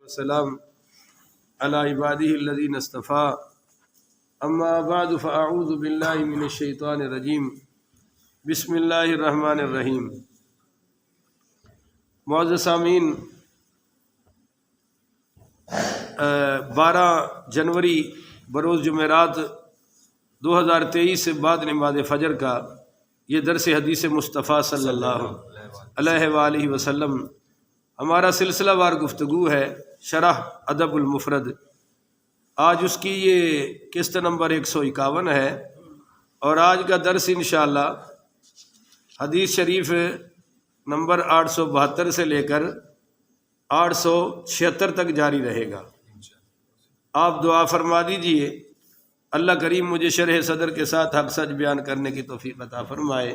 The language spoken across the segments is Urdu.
والسلام على عباده الذين اصطفى اما بعد فاعوذ بالله من الشیطان الرجیم بسم اللہ الرحمن الرحیم۔ معزز سامعین، 12 جنوری بروز جمعرات 2023 سے بعد نماز فجر کا یہ درس حدیث مصطفیٰ صلی اللہ علیہ وآلہ وسلم ہمارا سلسلہ وار گفتگو ہے شرح ادب المفرد۔ آج اس کی یہ قسط نمبر 151 ہے اور آج کا درس انشاءاللہ حدیث شریف نمبر 872 سے لے کر 876 تک جاری رہے گا۔ آپ دعا فرما دیجئے اللہ کریم مجھے شرح صدر کے ساتھ حق سچ بیان کرنے کی توفیق عطا فرمائے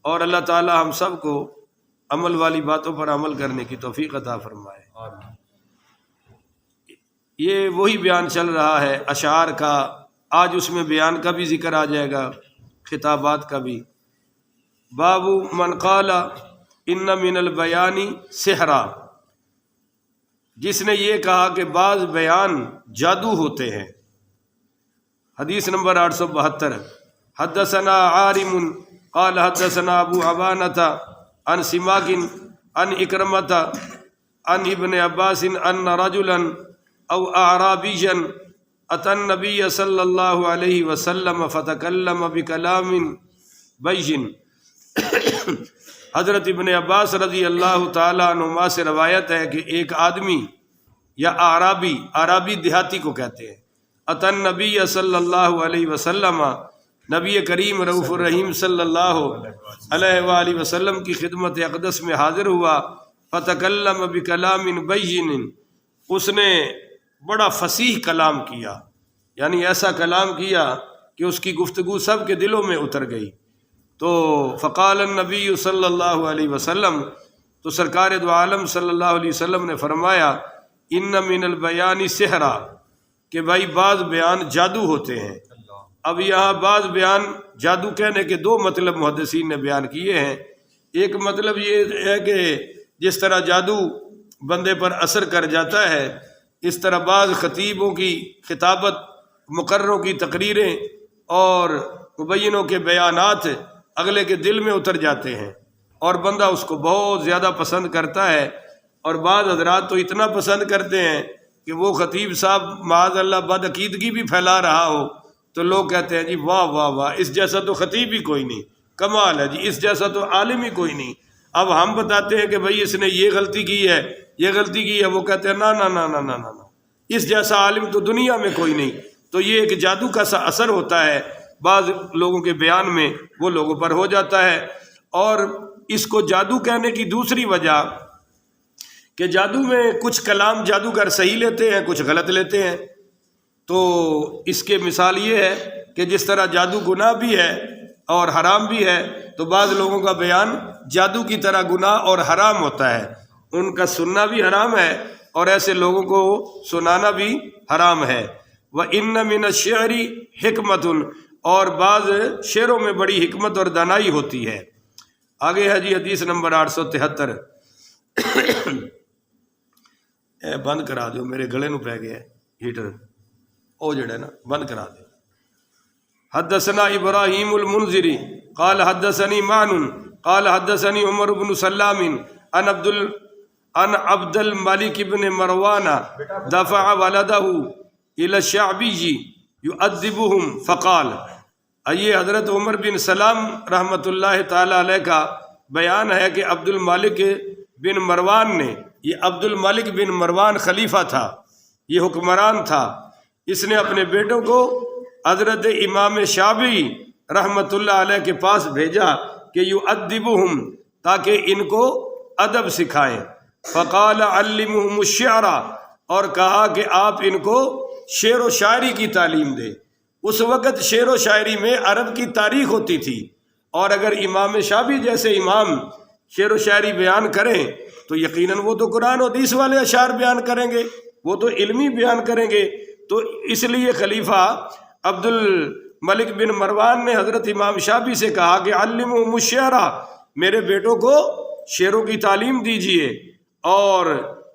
اور اللہ تعالی ہم سب کو عمل والی باتوں پر عمل کرنے کی توفیق عطا فرمائے۔ یہ وہی بیان چل رہا ہے اشعار کا، آج اس میں بیان کا بھی ذکر آ جائے گا، خطابات کا بھی۔ باب من قال ان من البیان سحرا، جس نے یہ کہا کہ بعض بیان جادو ہوتے ہیں۔ حدیث نمبر 872۔ حدثنا عارم قال حدثنا ابو عوانۃ عن سماک عن اکرمۃ عن ابن عباس ان رجلا او اعرابیا اتى النبي صلی اللہ علیہ وسلم فتکلم بکلام بین۔ حضرت ابن عباس رضی اللہ تعالی عنہما سے روایت ہے کہ ایک آدمی یا اعرابی دیہاتی کو کہتے ہیں، اتى النبي صلی اللہ علیہ وسلم، نبی کریم رؤوف الرحیم صلی اللہ علیہ وآلہ وسلم کی خدمت اقدس میں حاضر ہوا۔ فتکلم بکلام بین، اس نے بڑا فصیح کلام کیا، یعنی ایسا کلام کیا کہ اس کی گفتگو سب کے دلوں میں اتر گئی۔ تو فقال النبی صلی اللہ علیہ وسلم، تو سرکار دو عالم صلی اللہ علیہ وسلم نے فرمایا ان من البیان سحرا، کہ بھائی بعض بیان جادو ہوتے ہیں۔ اب یہاں بعض بیان جادو کہنے کے دو مطلب محدثین نے بیان کیے ہیں۔ ایک مطلب یہ ہے کہ جس طرح جادو بندے پر اثر کر جاتا ہے، اس طرح بعض خطیبوں کی خطابت، مقرروں کی تقریریں اور مبینوں کے بیانات اگلے کے دل میں اتر جاتے ہیں اور بندہ اس کو بہت زیادہ پسند کرتا ہے، اور بعض حضرات تو اتنا پسند کرتے ہیں کہ وہ خطیب صاحب معاذ اللہ بدعقیدگی بھی پھیلا رہا ہو تو لوگ کہتے ہیں جی واہ واہ واہ، اس جیسا تو خطیب ہی کوئی نہیں، کمال ہے جی، اس جیسا تو عالم ہی کوئی نہیں۔ اب ہم بتاتے ہیں کہ بھئی اس نے یہ غلطی کی ہے، یہ غلطی کی ہے، وہ کہتے ہیں نا نا نا نا نا نا، اس جیسا عالم تو دنیا میں کوئی نہیں۔ تو یہ ایک جادو کا سا اثر ہوتا ہے بعض لوگوں کے بیان میں، وہ لوگوں پر ہو جاتا ہے۔ اور اس کو جادو کہنے کی دوسری وجہ کہ جادو میں کچھ کلام جادوگر صحیح لیتے ہیں، کچھ غلط لیتے ہیں۔ تو اس کے مثال یہ ہے کہ جس طرح جادو گناہ بھی ہے اور حرام بھی ہے، تو بعض لوگوں کا بیان جادو کی طرح گناہ اور حرام ہوتا ہے، ان کا سننا بھی حرام ہے اور ایسے لوگوں کو سنانا بھی حرام ہے۔ وَإِنَّ مِنَ الشِّعْرِ حِکْمَةٌ، اور بعض شعروں میں بڑی حکمت اور دانائی ہوتی ہے۔ آگے ہے جی حدیث نمبر 873۔ اے بند کرا دو، میرے گلے نو پہ گیا ہیٹر، او جڑا نا بند کرا دے۔ حدثنا ابراہیم المنذری قال حدثنی معن قال حدثنی عمر بن سلام ان عبد الملک بن مروان دفع ولدہ الى الشعبی یؤدبهم فقال، یہ حضرت عمر بن سلام رحمۃ اللہ تعالی علیہ کا بیان ہے کہ عبد الملک بن مروان نے، یہ عبد الملک بن مروان خلیفہ تھا، یہ حکمران تھا، اس نے اپنے بیٹوں کو حضرت امام شافعی رحمۃ اللہ علیہ کے پاس بھیجا کہ یؤدبهم، تاکہ ان کو ادب سکھائیں۔ فقال علمهم الشعر، اور کہا کہ آپ ان کو شعر و شاعری کی تعلیم دیں۔ اس وقت شعر و شاعری میں عرب کی تاریخ ہوتی تھی، اور اگر امام شافعی جیسے امام شعر و شاعری بیان کریں تو یقیناً وہ تو قرآن و حدیث والے اشعار بیان کریں گے، وہ تو علمی بیان کریں گے۔ تو اس لیے خلیفہ عبد الملک بن مروان نے حضرت امام شافعی سے کہا کہ علمهم الشعر، میرے بیٹوں کو شعروں کی تعلیم دیجیے۔ اور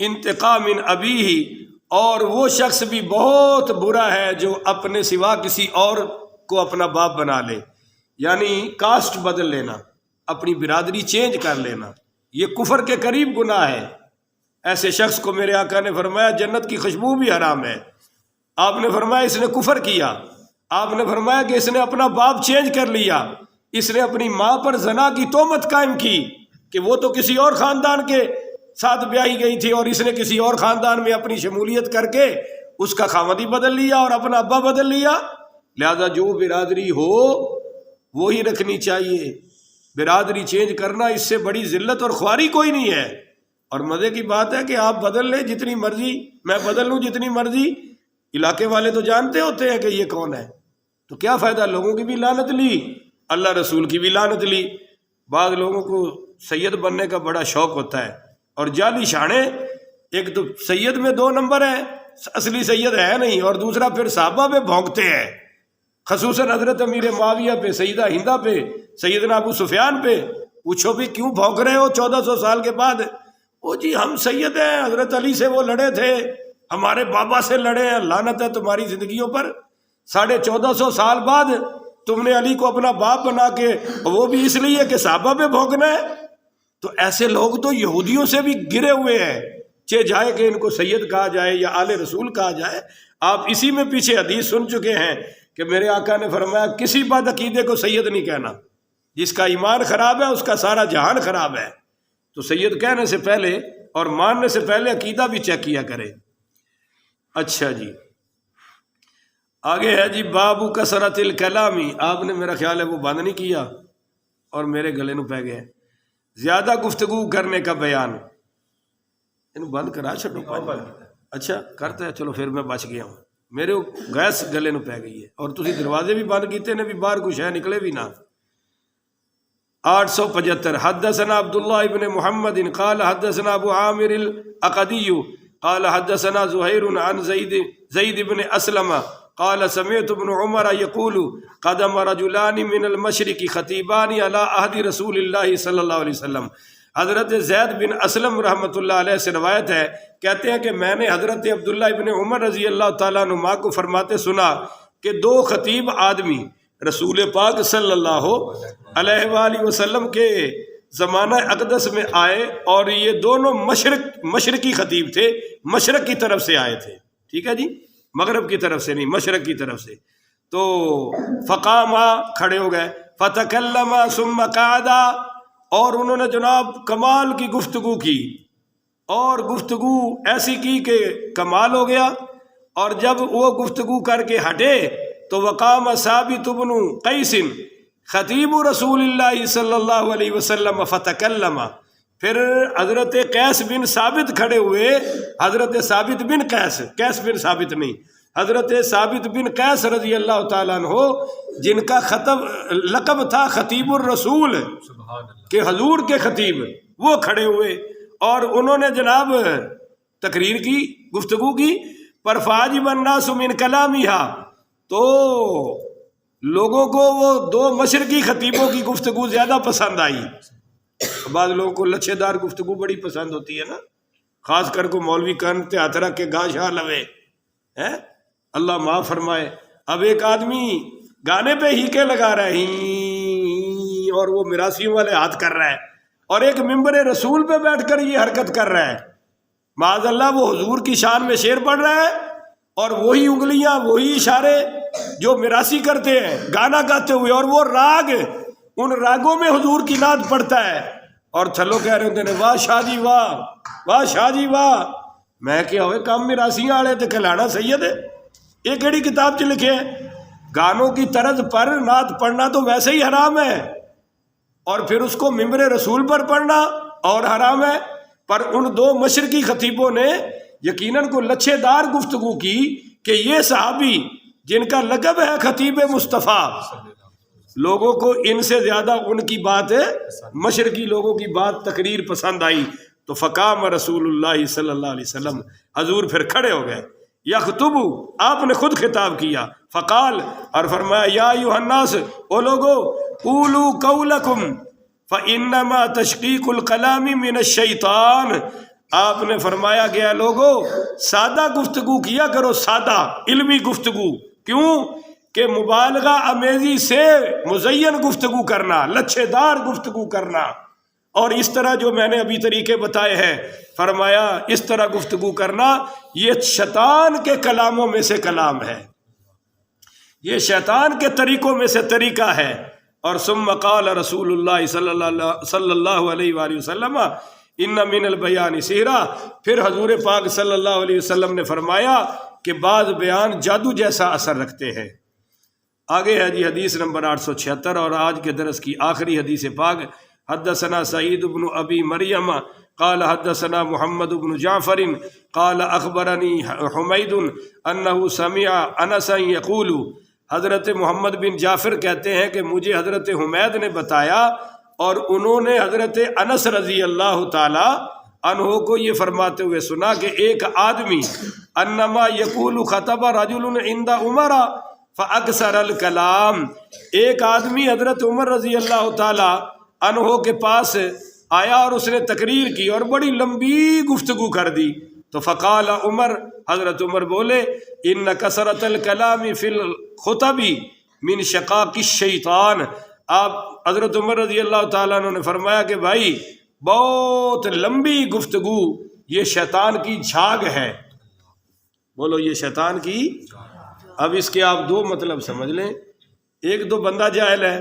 انتقام من ابیہ، اور وہ شخص بھی بہت برا ہے جو اپنے سوا کسی اور کو اپنا باپ بنا لے، یعنی کاسٹ بدل لینا، اپنی برادری چینج کر لینا، یہ کفر کے قریب گناہ ہے۔ ایسے شخص کو میرے آقا نے فرمایا جنت کی خوشبو بھی حرام ہے۔ آپ نے فرمایا اس نے کفر کیا، آپ نے فرمایا کہ اس نے اپنا باپ چینج کر لیا، اس نے اپنی ماں پر زنا کی تہمت قائم کی کہ وہ تو کسی اور خاندان کے ساتھ بیاہی گئی تھی اور اس نے کسی اور خاندان میں اپنی شمولیت کر کے اس کا خاوند ہی بدل لیا اور اپنا ابا بدل لیا۔ لہذا جو برادری ہو وہی رکھنی چاہیے، برادری چینج کرنا اس سے بڑی ذلت اور خواری کوئی نہیں ہے۔ اور مزے کی بات ہے کہ آپ بدل لیں جتنی مرضی، میں بدل لوں جتنی مرضی، علاقے والے تو جانتے ہوتے ہیں کہ یہ کون ہے، تو کیا فائدہ، لوگوں کی بھی لعنت لی، اللہ رسول کی بھی لعنت لی۔ بعض لوگوں کو سید بننے کا بڑا شوق ہوتا ہے اور جعلی شانے، ایک تو سید میں 2 نمبر ہے، اصلی سید ہے نہیں، اور دوسرا پھر صحابہ پہ بھونکتے ہیں، خصوصاً حضرت امیر معاویہ پہ، سیدہ ہندہ پہ، سیدنا ابو سفیان پہ۔ پوچھو بھی کیوں بھونک رہے ہو 1400 سال کے بعد؟ وہ جی ہم سید ہیں، حضرت علی سے وہ لڑے تھے، ہمارے بابا سے لڑے ہیں، لعنت ہے تمہاری زندگیوں پر۔ 1450 سال بعد تم نے علی کو اپنا باپ بنا کے، وہ بھی اس لیے کہ صحابہ پہ بھونکنا ہے۔ تو ایسے لوگ تو یہودیوں سے بھی گرے ہوئے ہیں، چاہے جائے کہ ان کو سید کہا جائے یا آل رسول کہا جائے۔ آپ اسی میں پیچھے حدیث سن چکے ہیں کہ میرے آقا نے فرمایا کسی بد عقیدے کو سید نہیں کہنا، جس کا ایمان خراب ہے اس کا سارا جہان خراب ہے۔ تو سید کہنے سے پہلے اور ماننے سے پہلے عقیدہ بھی چیک کیا کرے۔ اچھا جی، آگے ہے جی بابو کثرت الکلامی، آپ نے میرا خیال ہے وہ بند نہیں کیا اور میرے گلے نو پہ گئے، زیادہ گفتگو کرنے کا بیان۔ ان بند کرا چھٹو، اچھا کرتا ہے، چلو پھر میں بچ گیا ہوں، میرے گیس گلے نو پہ گئی ہے، اور تسی دروازے بھی بند کیتے نے بھی باہر کچھ ہے نکلے بھی نہ۔ 875 حدثنا عبداللہ ابن محمد قال حدثنا ابو عامر العقدی قال حدثنا زہیر عن زید بن اسلم قال سمعت ابن عمر يقول قدم رجلان من المشرق خطیبان على عهد رسول اللہ صلی اللہ علیہ وسلم۔ حضرت زید بن اسلم رحمۃ اللہ علیہ سے روایت ہے، کہتے ہیں کہ میں نے حضرت عبداللہ ابن عمر رضی اللہ تعالیٰ عنہما کو فرماتے سنا کہ 2 خطیب آدمی رسول پاک صلی اللہ علیہ وآلہ وسلم کے زمانہ اقدس میں آئے، اور یہ دونوں مشرقی خطیب تھے، مشرق کی طرف سے آئے تھے، ٹھیک ہے جی، مغرب کی طرف سے نہیں، مشرق کی طرف سے۔ تو فقاما کھڑے ہو گئے، فتکلما ثم قعدا، اور انہوں نے جناب کمال کی گفتگو کی، اور گفتگو ایسی کی کہ کمال ہو گیا، اور جب وہ گفتگو کر کے ہٹے تو وقام ثابت بن قیس خطیب رسول اللہ صلی اللہ علیہ وسلم فتکلم، پھر حضرت قیس بن ثابت کھڑے ہوئے، حضرت ثابت بن قیس، قیس بن ثابت نہیں، حضرت ثابت بن قیس رضی اللہ تعالیٰ عنہ، جن کا لقب تھا خطیب الرسول، کہ حضور کے خطیب، وہ کھڑے ہوئے اور انہوں نے جناب تقریر کی، گفتگو کی، پر فاجب الناس من کلامیہا، تو لوگوں کو وہ 2 مشرقی خطیبوں کی گفتگو زیادہ پسند آئی۔ بعض لوگوں کو لچھے دار گفتگو بڑی پسند ہوتی ہے نا، خاص کر کو مولوی کان تے ہاتھ رکھ کے گاشا لوے، اللہ معاف فرمائے۔ اب ایک آدمی گانے پہ ہیکے لگا رہا ہے اور وہ میراثیوں والے ہاتھ کر رہا ہے، اور ایک ممبر رسول پہ بیٹھ کر یہ حرکت کر رہا ہے، معاذ اللہ وہ حضور کی شان میں شعر پڑھ رہا ہے، اور وہی انگلیاں، وہی اشارے جو میراثی کرتے ہیں گانا گاتے ہوئے، اور وہ راگ، ان راگوں میں حضور کی نعت پڑھتا ہے، اور تھلو کہہ رہے ہوتے ہیں واہ شاہ جی واہ، واہ شاہ جی واہ۔ میں کیا ہوئے کام میراثیاں والے تے کہلانا سید ہے؟ یہ کیڑی کتاب چ لکھے ہیں؟ گانوں کی طرز پر نعت پڑھنا تو ویسے ہی حرام ہے، اور پھر اس کو ممبر رسول پر پڑھنا اور حرام ہے۔ پر ان 2 مشرقی خطیبوں نے یقیناً کو لچھے دار گفتگو کی کہ یہ صحابی جن کا لقب ہے خطیب مصطفیٰ، لوگوں کو ان سے زیادہ ان کی بات ہے، مشرقی لوگوں کی بات تقریر پسند آئی۔ تو فقام رسول اللہ صلی اللہ علیہ وسلم، حضور پھر کھڑے ہو گئے، یخطب، آپ نے خود خطاب کیا، فقال، اور فرمایا یا ایھا الناس، او لوگو، قولوا قولکم فانما تشقیق الکلام من الشیطان، آپ نے فرمایا گیا لوگوں سادہ گفتگو کیا کرو، سادہ علمی گفتگو. کیوں کہ مبالغہ امیزی سے مزین گفتگو کرنا، لچھے دار گفتگو کرنا، اور اس طرح جو میں نے ابھی طریقے بتائے ہیں، فرمایا اس طرح گفتگو کرنا یہ شیطان کے کلاموں میں سے کلام ہے، یہ شیطان کے طریقوں میں سے طریقہ ہے. اور ثم قال رسول اللہ صلی اللہ علیہ وآلہ وسلم ان من البیان سحرا، پھر حضور پاک صلی اللہ علیہ وسلم نے فرمایا کہ بعض بیان جادو جیسا اثر رکھتے ہیں. آگے ہے جی حدیث نمبر 876 اور آج کے درس کی آخری حدیث پاک. حدثنا سعید بن ابی مریم قال حدثنا محمد بن جعفر قال اخبرنی حمید انہ سمع انسا یقول، حضرت محمد بن جعفر کہتے ہیں کہ مجھے حضرت حمید نے بتایا اور انہوں نے حضرت انس رضی اللہ تعالی عنہ کو یہ فرماتے ہوئے سنا کہ ایک آدمی انما یقول خطب رجل عند عمر فاکثر الکلام، ایک آدمی حضرت عمر رضی اللہ تعالی عنہ کے پاس آیا اور اس نے تقریر کی اور بڑی لمبی گفتگو کر دی. تو فقال عمر، حضرت عمر بولے ان کثرت الکلام فی الخطب من شقاق الشیطان. آپ حضرت عمر رضی اللہ تعالیٰ عنہ نے فرمایا کہ بھائی بہت لمبی گفتگو یہ شیطان کی جھاگ ہے. بولو یہ شیطان کی. اب اس کے آپ دو مطلب سمجھ لیں. ایک تو بندہ جاہل ہے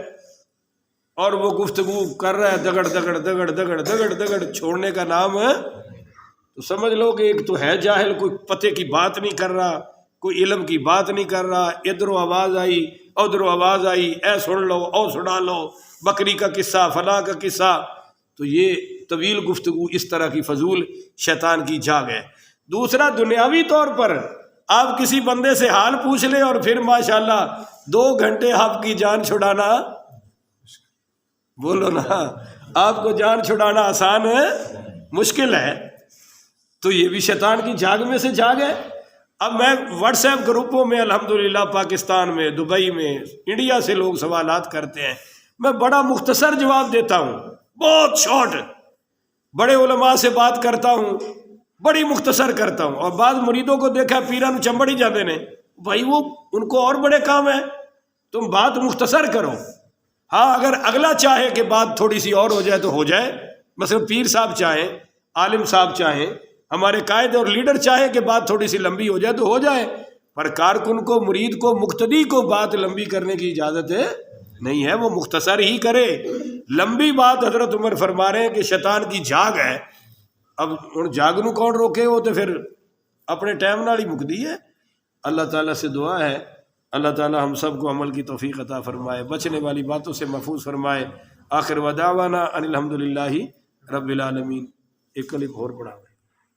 اور وہ گفتگو کر رہا ہے دگڑ دگڑ دگڑ دگڑ دگڑ دگڑ، چھوڑنے کا نام ہے. تو سمجھ لو کہ ایک تو ہے جاہل، کوئی پتے کی بات نہیں کر رہا، کوئی علم کی بات نہیں کر رہا. ادھر آواز آئی ادھر آواز آئی، اے سن لو او سنا لو، بکری کا قصہ فلاں کا قصہ. تو یہ طویل گفتگو اس طرح کی فضول شیطان کی جھاگ ہے. دوسرا دنیاوی طور پر آپ کسی بندے سے حال پوچھ لیں اور پھر ماشاءاللہ 2 گھنٹے آپ کی جان چھڑانا، بولو نا، آپ کو جان چھڑانا آسان ہے مشکل ہے. تو یہ بھی شیطان کی جھاگ میں سے جھاگ ہے. اب میں واٹس ایپ گروپوں میں الحمدللہ پاکستان میں، دبئی میں، انڈیا سے لوگ سوالات کرتے ہیں، میں بڑا مختصر جواب دیتا ہوں، بہت شارٹ. بڑے علماء سے بات کرتا ہوں، بڑی مختصر کرتا ہوں. اور بعض مریدوں کو دیکھا پیران چمبڑی جاتے نے، بھائی وہ ان کو اور بڑے کام ہیں، تم بات مختصر کرو. ہاں اگر اگلا چاہے کہ بات تھوڑی سی اور ہو جائے تو ہو جائے، مثلا پیر صاحب چاہیں، عالم صاحب چاہیں، ہمارے قائد اور لیڈر چاہے کہ بات تھوڑی سی لمبی ہو جائے تو ہو جائے. پر کارکن کو، مرید کو، مقتدی کو بات لمبی کرنے کی اجازت نہیں ہے، وہ مختصر ہی کرے. لمبی بات حضرت عمر فرما رہے ہیں کہ شیطان کی جھاگ ہے. اب ان جھاگ نو کون روکے؟ وہ تو پھر اپنے ٹائم نال ہی مکدی ہے. اللہ تعالیٰ سے دعا ہے اللہ تعالیٰ ہم سب کو عمل کی توفیق عطا فرمائے، بچنے والی باتوں سے محفوظ فرمائے. آخر ودعوانا ان الحمدللہ رب العالمین. ایک کلپ اور پڑھا.